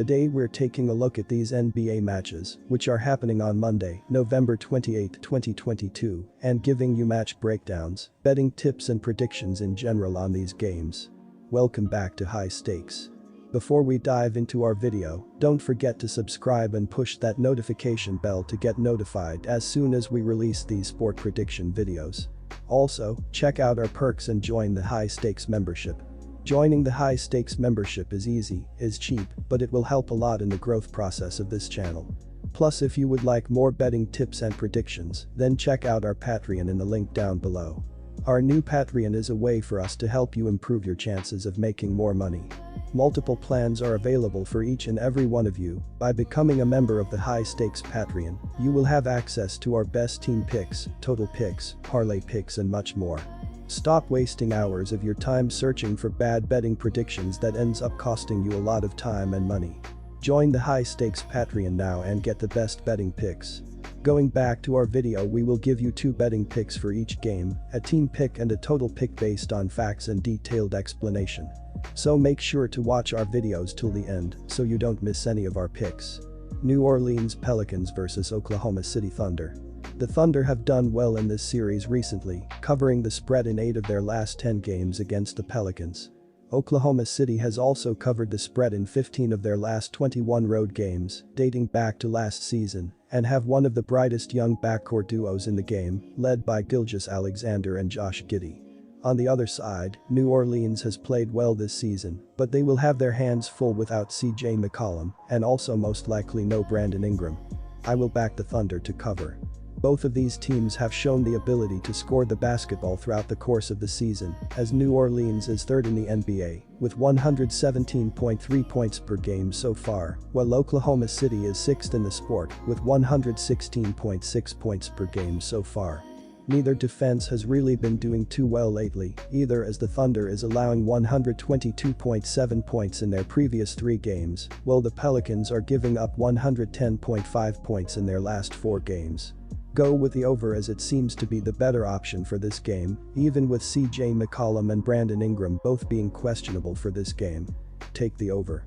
Today we're taking a look at these NBA matches, which are happening on Monday, November 28, 2022, and giving you match breakdowns, betting tips and predictions in general on these games. Welcome back to High Stakes. Before we dive into our video, don't forget to subscribe and push that notification bell to get notified as soon as we release these sport prediction videos. Also, check out our perks and join the High Stakes membership. Joining the High Stakes membership is easy, is cheap, but it will help a lot in the growth process of this channel. Plus, if you would like more betting tips and predictions, then check out our Patreon in the link down below. Our new Patreon is a way for us to help you improve your chances of making more money. Multiple plans are available for each and every one of you. By becoming a member of the High Stakes Patreon, you will have access to our best team picks, total picks, parlay picks and much more. Stop wasting hours of your time searching for bad betting predictions that ends up costing you a lot of time and money. Join the High Stakes Patreon now and get the best betting picks. Going back to our video, we will give you 2 betting picks for each game, a team pick and a total pick based on facts and detailed explanation. So make sure to watch our videos till the end so you don't miss any of our picks. New Orleans Pelicans vs Oklahoma City Thunder. The Thunder have done well in this series recently, covering the spread in 8 of their last 10 games against the Pelicans. Oklahoma City has also covered the spread in 15 of their last 21 road games, dating back to last season, and have one of the brightest young backcourt duos in the game, led by Gilgeous-Alexander and Josh Giddey. On the other side, New Orleans has played well this season, but they will have their hands full without CJ McCollum, and also most likely no Brandon Ingram. I will back the Thunder to cover. Both of these teams have shown the ability to score the basketball throughout the course of the season, as New Orleans is 3rd in the NBA, with 117.3 points per game so far, while Oklahoma City is 6th in the sport, with 116.6 points per game so far. Neither defense has really been doing too well lately, either, as the Thunder is allowing 122.7 points in their previous 3 games, while the Pelicans are giving up 110.5 points in their last 4 games. Go with the over, as it seems to be the better option for this game, even with CJ McCollum and Brandon Ingram both being questionable for this game. Take the over.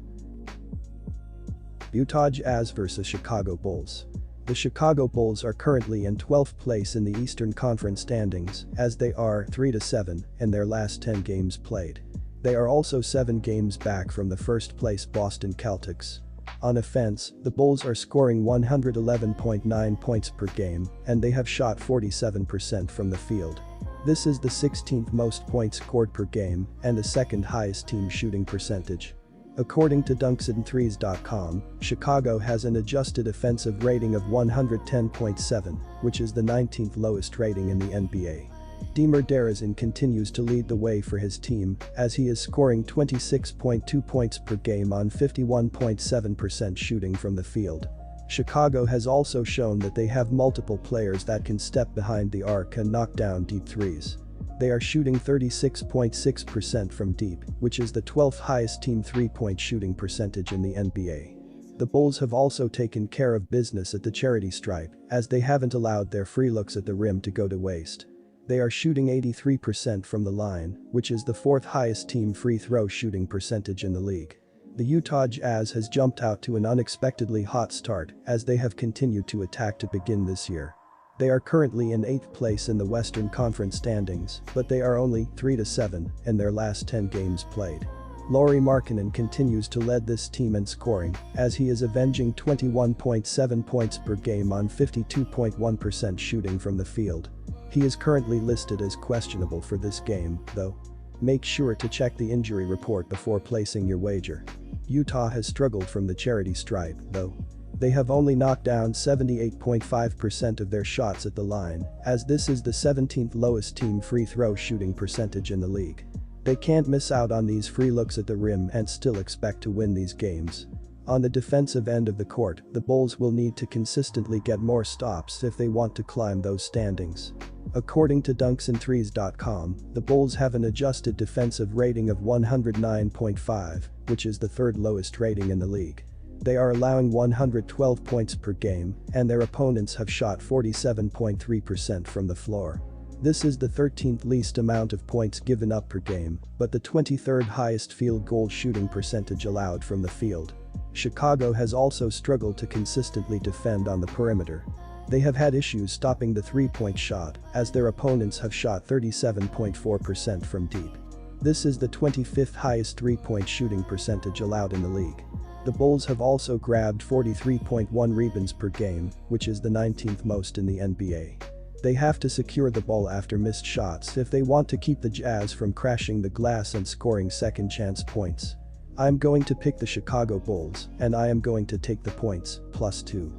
Utah Jazz vs Chicago Bulls. The Chicago Bulls are currently in 12th place in the Eastern Conference standings, as they are 3-7 in their last 10 games played. They are also 7 games back from the first place Boston Celtics. On offense, the Bulls are scoring 111.9 points per game, and they have shot 47% from the field. This is the 16th most points scored per game and the 2nd highest team shooting percentage. According to dunksandthrees.com, Chicago has an adjusted offensive rating of 110.7, which is the 19th lowest rating in the NBA. DeMar DeRozan continues to lead the way for his team, as he is scoring 26.2 points per game on 51.7% shooting from the field. Chicago has also shown that they have multiple players that can step behind the arc and knock down deep threes. They are shooting 36.6% from deep, which is the 12th highest team 3-point shooting percentage in the NBA. The Bulls have also taken care of business at the charity stripe, as they haven't allowed their free looks at the rim to go to waste. They are shooting 83% from the line, which is the 4th highest team free throw shooting percentage in the league. The Utah Jazz has jumped out to an unexpectedly hot start, as they have continued to attack to begin this year. They are currently in 8th place in the Western Conference standings, but they are only 3-7 in their last 10 games played. Lauri Markkanen continues to lead this team in scoring, as he is avenging 21.7 points per game on 52.1% shooting from the field. He is currently listed as questionable for this game, though. Make sure to check the injury report before placing your wager. Utah has struggled from the charity stripe, though. They have only knocked down 78.5% of their shots at the line, as this is the 17th lowest team free throw shooting percentage in the league. They can't miss out on these free looks at the rim and still expect to win these games. On the defensive end of the court, the Bulls will need to consistently get more stops if they want to climb those standings. According to dunksandthrees.com, the Bulls have an adjusted defensive rating of 109.5, which is the 3rd lowest rating in the league. They are allowing 112 points per game, and their opponents have shot 47.3% from the floor. This is the 13th least amount of points given up per game, but the 23rd highest field goal shooting percentage allowed from the field. Chicago has also struggled to consistently defend on the perimeter. They have had issues stopping the three-point shot, as their opponents have shot 37.4% from deep. This is the 25th highest three-point shooting percentage allowed in the league. The Bulls have also grabbed 43.1 rebounds per game, which is the 19th most in the NBA. They have to secure the ball after missed shots if they want to keep the Jazz from crashing the glass and scoring second-chance points. I'm going to pick the Chicago Bulls, and I am going to take the points, +2.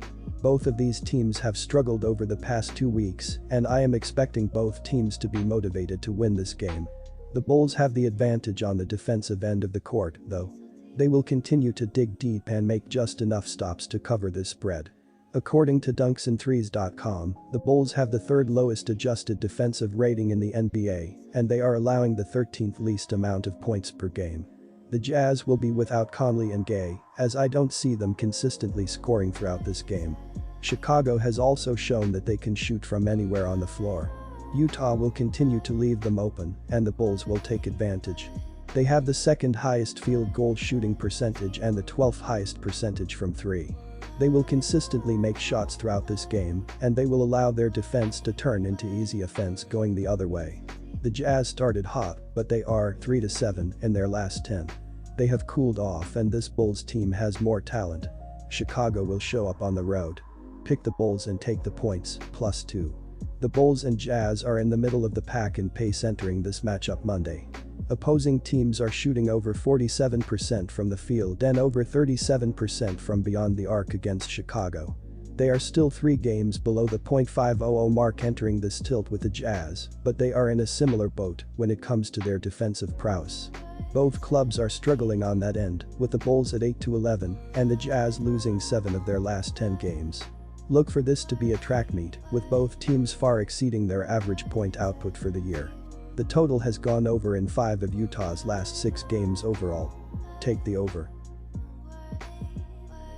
Both of these teams have struggled over the past 2 weeks, and I am expecting both teams to be motivated to win this game. The Bulls have the advantage on the defensive end of the court, though. They will continue to dig deep and make just enough stops to cover this spread. According to dunksandthrees.com, the Bulls have the third lowest adjusted defensive rating in the NBA, and they are allowing the 13th least amount of points per game. The Jazz will be without Conley and Gay, as I don't see them consistently scoring throughout this game. Chicago has also shown that they can shoot from anywhere on the floor. Utah will continue to leave them open, and the Bulls will take advantage. They have the second highest field goal shooting percentage and the 12th highest percentage from three. They will consistently make shots throughout this game, and they will allow their defense to turn into easy offense going the other way. The Jazz started hot, but they are 3-7 in their last 10. They have cooled off, and this Bulls team has more talent. Chicago will show up on the road. Pick the Bulls and take the points, +2. The Bulls and Jazz are in the middle of the pack in pace entering this matchup Monday. Opposing teams are shooting over 47% from the field and over 37% from beyond the arc against Chicago. They are still 3 games below the .500 mark entering this tilt with the Jazz, but they are in a similar boat when it comes to their defensive prowess. Both clubs are struggling on that end, with the Bulls at 8-11 and the Jazz losing 7 of their last 10 games. Look for this to be a track meet, with both teams far exceeding their average point output for the year. The total has gone over in 5 of Utah's last 6 games overall. Take the over.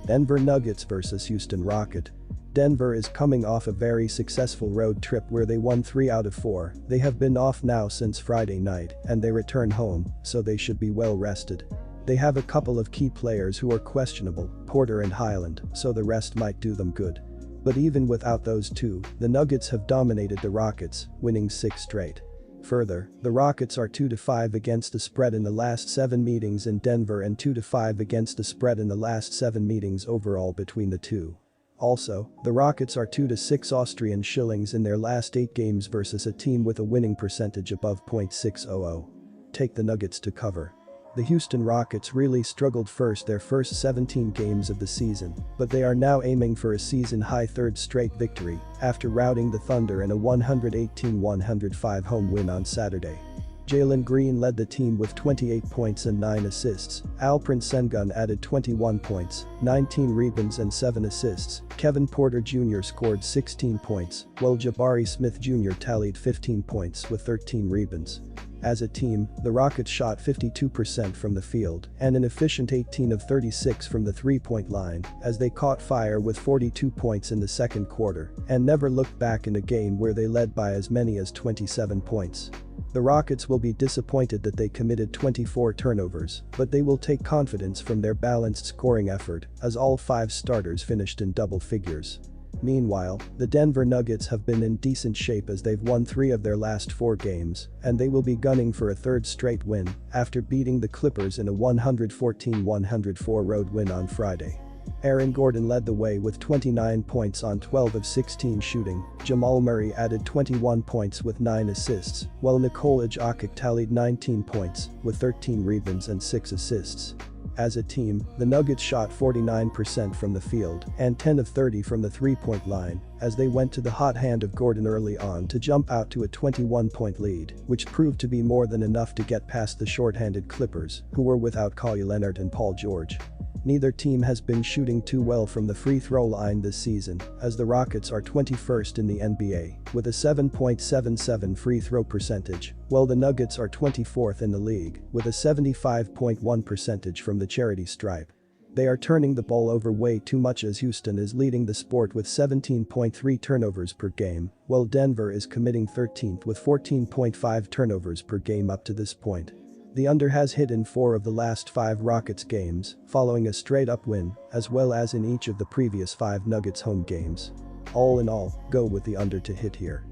Denver Nuggets vs Houston Rockets. Denver is coming off a very successful road trip where they won 3 out of 4. They have been off now since Friday night, and they return home, so they should be well rested. They have a couple of key players who are questionable, Porter and Highland, so the rest might do them good. But even without those two, the Nuggets have dominated the Rockets, winning 6 straight. Further, the Rockets are 2-5 against the spread in the last 7 meetings in Denver and 2-5 against the spread in the last 7 meetings overall between the two. Also, the Rockets are 2-6 Austrian shillings in their last 8 games versus a team with a winning percentage above .600. Take the Nuggets to cover. The Houston Rockets really struggled their first 17 games of the season, but they are now aiming for a season-high 3rd straight victory after routing the Thunder in a 118-105 home win on Saturday. Jalen Green led the team with 28 points and 9 assists, Alperen Sengun added 21 points, 19 rebounds and 7 assists, Kevin Porter Jr. scored 16 points, while Jabari Smith Jr. tallied 15 points with 13 rebounds. As a team, the Rockets shot 52% from the field and an efficient 18 of 36 from the three-point line as they caught fire with 42 points in the second quarter and never looked back in a game where they led by as many as 27 points. The Rockets will be disappointed that they committed 24 turnovers, but they will take confidence from their balanced scoring effort as all 5 starters finished in double figures. Meanwhile, the Denver Nuggets have been in decent shape as they've won 3 of their last 4 games, and they will be gunning for a 3rd straight win after beating the Clippers in a 114-104 road win on Friday. Aaron Gordon led the way with 29 points on 12 of 16 shooting, Jamal Murray added 21 points with 9 assists, while Nikola Jokic tallied 19 points with 13 rebounds and 6 assists. As a team, the Nuggets shot 49% from the field and 10 of 30 from the three-point line as they went to the hot hand of Gordon early on to jump out to a 21-point lead, which proved to be more than enough to get past the short-handed Clippers, who were without Kawhi Leonard and Paul George. Neither team has been shooting too well from the free throw line this season, as the Rockets are 21st in the NBA with a 7.77 free throw percentage, while the Nuggets are 24th in the league with a 75.1 percentage from the charity stripe. They are turning the ball over way too much as Houston is leading the sport with 17.3 turnovers per game, while Denver is committing 13th with 14.5 turnovers per game up to this point. The under has hit in 4 of the last 5 Rockets games, following a straight-up win, as well as in each of the previous 5 Nuggets home games. All in all, go with the under to hit here.